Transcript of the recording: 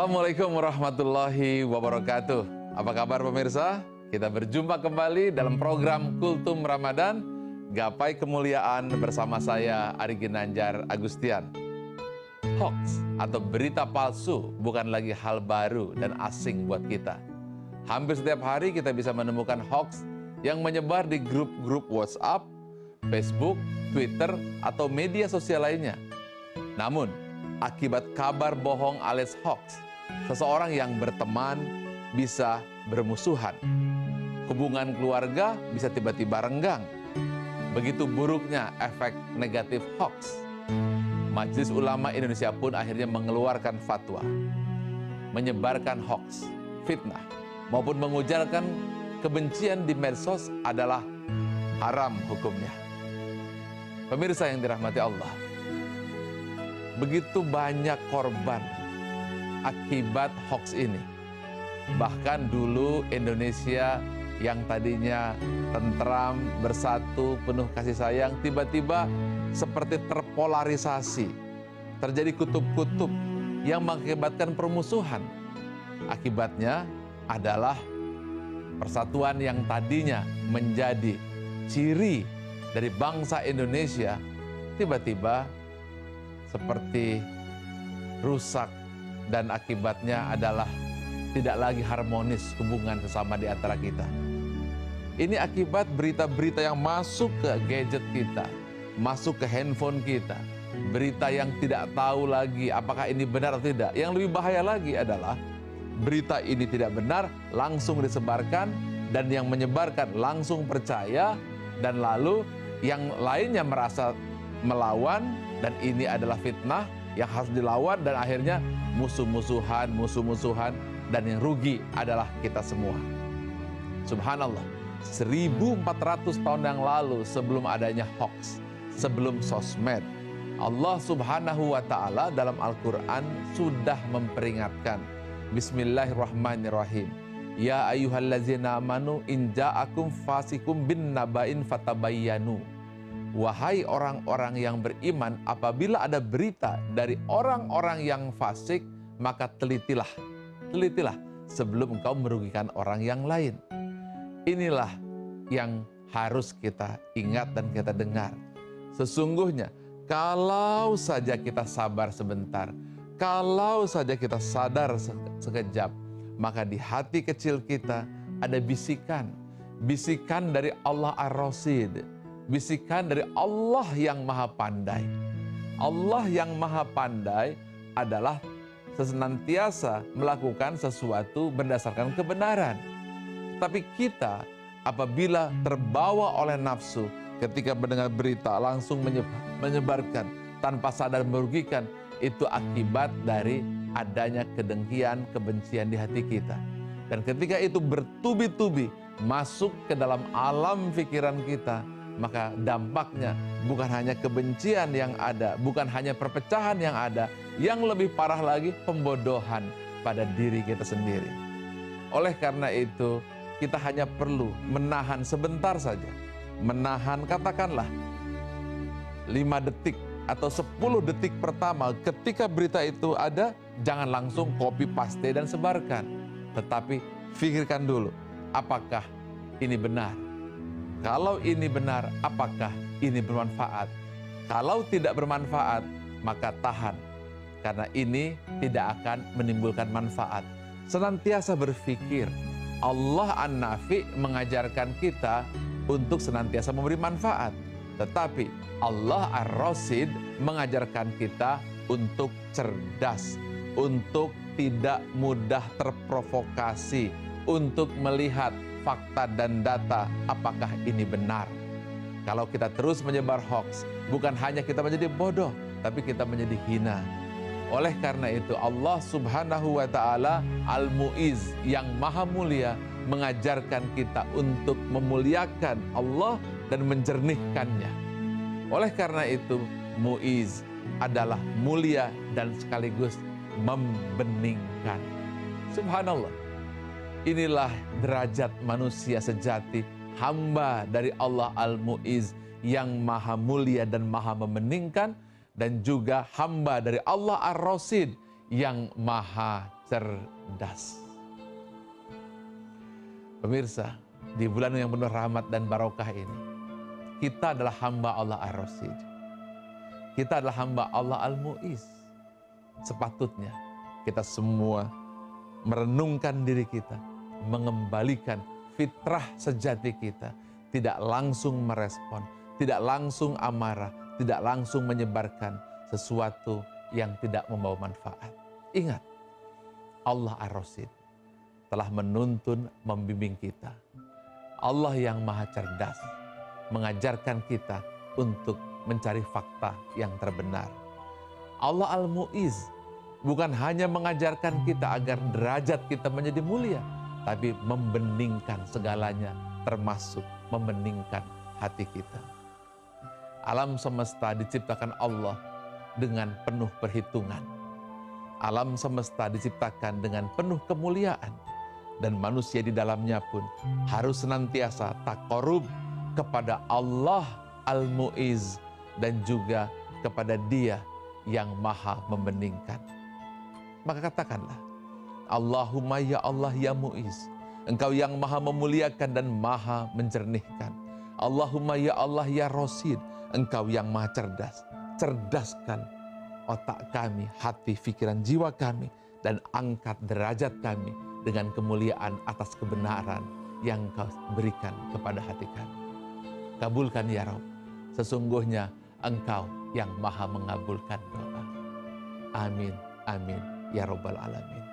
Assalamualaikum warahmatullahi wabarakatuh. Apa kabar pemirsa? Kita berjumpa kembali dalam program Kultum Ramadan, Gapai Kemuliaan bersama saya Ari Ginanjar Agustian. Hoax atau berita palsu bukan lagi hal baru dan asing buat kita. Hampir setiap hari kita bisa menemukan hoax yang menyebar di grup-grup WhatsApp, Facebook, Twitter, atau media sosial lainnya. Namun, akibat kabar bohong alias hoax, seseorang yang berteman bisa bermusuhan. Hubungan keluarga bisa tiba-tiba renggang. Begitu buruknya efek negatif hoax. Majelis Ulama Indonesia pun akhirnya mengeluarkan fatwa. Menyebarkan hoax, fitnah, maupun mengujarkan kebencian di medsos adalah haram hukumnya. Pemirsa yang dirahmati Allah, begitu banyak korban akibat hoax ini. Bahkan dulu Indonesia yang tadinya tentram, bersatu, penuh kasih sayang, tiba-tiba seperti terpolarisasi. Terjadi kutub-kutub yang mengakibatkan permusuhan. Akibatnya adalah persatuan yang tadinya menjadi ciri dari bangsa Indonesia, tiba-tiba seperti rusak, dan akibatnya adalah tidak lagi harmonis hubungan sesama di antara kita. Ini akibat berita-berita yang masuk ke gadget kita, masuk ke handphone kita. Berita yang tidak tahu lagi apakah ini benar atau tidak. Yang lebih bahaya lagi adalah berita ini tidak benar, langsung disebarkan, dan yang menyebarkan langsung percaya, dan lalu yang lainnya merasa melawan, dan ini adalah fitnah yang harus dilawan, dan akhirnya musuh-musuhan, dan yang rugi adalah kita semua. Subhanallah, 1400 tahun yang lalu sebelum adanya hoax, sebelum sosmed, Allah subhanahu wa ta'ala dalam Al-Quran sudah memperingatkan. Bismillahirrahmanirrahim. Ya ayyuhallazina amanu in ja'akum fasikum bin naba'in fatabayyanu. Wahai orang-orang yang beriman, apabila ada berita dari orang-orang yang fasik, maka telitilah sebelum engkau merugikan orang yang lain. Inilah yang harus kita ingat dan kita dengar. Sesungguhnya, kalau saja kita sabar sebentar, kalau saja kita sadar sekejap, maka di hati kecil kita ada bisikan dari Allah Ar-Rasid, bisikan dari Allah yang maha pandai. Allah yang maha pandai adalah senantiasa melakukan sesuatu berdasarkan kebenaran. Tapi kita apabila terbawa oleh nafsu, ketika mendengar berita langsung menyebarkan tanpa sadar merugikan, itu akibat dari adanya kedengkian, kebencian di hati kita. Dan ketika itu bertubi-tubi masuk ke dalam alam pikiran kita, maka dampaknya bukan hanya kebencian yang ada, bukan hanya perpecahan yang ada, yang lebih parah lagi pembodohan pada diri kita sendiri. Oleh karena itu, kita hanya perlu menahan sebentar saja. Menahan, katakanlah 5 detik atau 10 detik pertama ketika berita itu ada, jangan langsung copy paste dan sebarkan. Tetapi pikirkan dulu, apakah ini benar? Kalau ini benar, apakah ini bermanfaat? Kalau tidak bermanfaat, maka tahan. Karena ini tidak akan menimbulkan manfaat. Senantiasa berpikir. Allah An-Nafi mengajarkan kita untuk senantiasa memberi manfaat. Tetapi Allah Ar-Rasid mengajarkan kita untuk cerdas, untuk tidak mudah terprovokasi, untuk melihat fakta dan data apakah ini benar. Kalau kita terus menyebar hoax, bukan hanya kita menjadi bodoh, tapi kita menjadi hina. Oleh karena itu Allah subhanahu wa ta'ala Al-Mu'iz yang maha mulia mengajarkan kita untuk memuliakan Allah dan menjernihkannya. Oleh karena itu Mu'iz adalah mulia dan sekaligus membeningkan. Subhanallah. Inilah derajat manusia sejati, hamba dari Allah Al-Mu'iz yang maha mulia dan maha membeningkan, dan juga hamba dari Allah Ar-Rasid yang maha cerdas. Pemirsa, di bulan yang penuh rahmat dan barokah ini, kita adalah hamba Allah Ar-Rasyid. Kita adalah hamba Allah Al-Mu'iz. Sepatutnya kita semua merenungkan diri kita, mengembalikan fitrah sejati kita, tidak langsung merespon, tidak langsung amarah, tidak langsung menyebarkan sesuatu yang tidak membawa manfaat. Ingat, Allah Ar-Rasyid telah menuntun, membimbing kita. Allah yang maha cerdas mengajarkan kita untuk mencari fakta yang terbenar. Allah Al-Mu'iz bukan hanya mengajarkan kita agar derajat kita menjadi mulia, tapi membeningkan segalanya, termasuk membeningkan hati kita. Alam semesta diciptakan Allah dengan penuh perhitungan. Alam semesta diciptakan dengan penuh kemuliaan. Dan manusia di dalamnya pun harus senantiasa taqarrub kepada Allah Al-Mu'iz dan juga kepada Dia yang maha membeningkan. Maka katakanlah, Allahumma ya Allah ya Mu'iz, Engkau yang maha memuliakan dan maha menjernihkan. Allahumma ya Allah ya Rasyid, Engkau yang maha cerdas. Cerdaskan otak kami, hati, pikiran, jiwa kami, dan angkat derajat kami dengan kemuliaan atas kebenaran yang Engkau berikan kepada hati kami. Kabulkan ya Rabb, sesungguhnya Engkau yang maha mengabulkan doa. Amin, amin, ya Rabbal Alamin.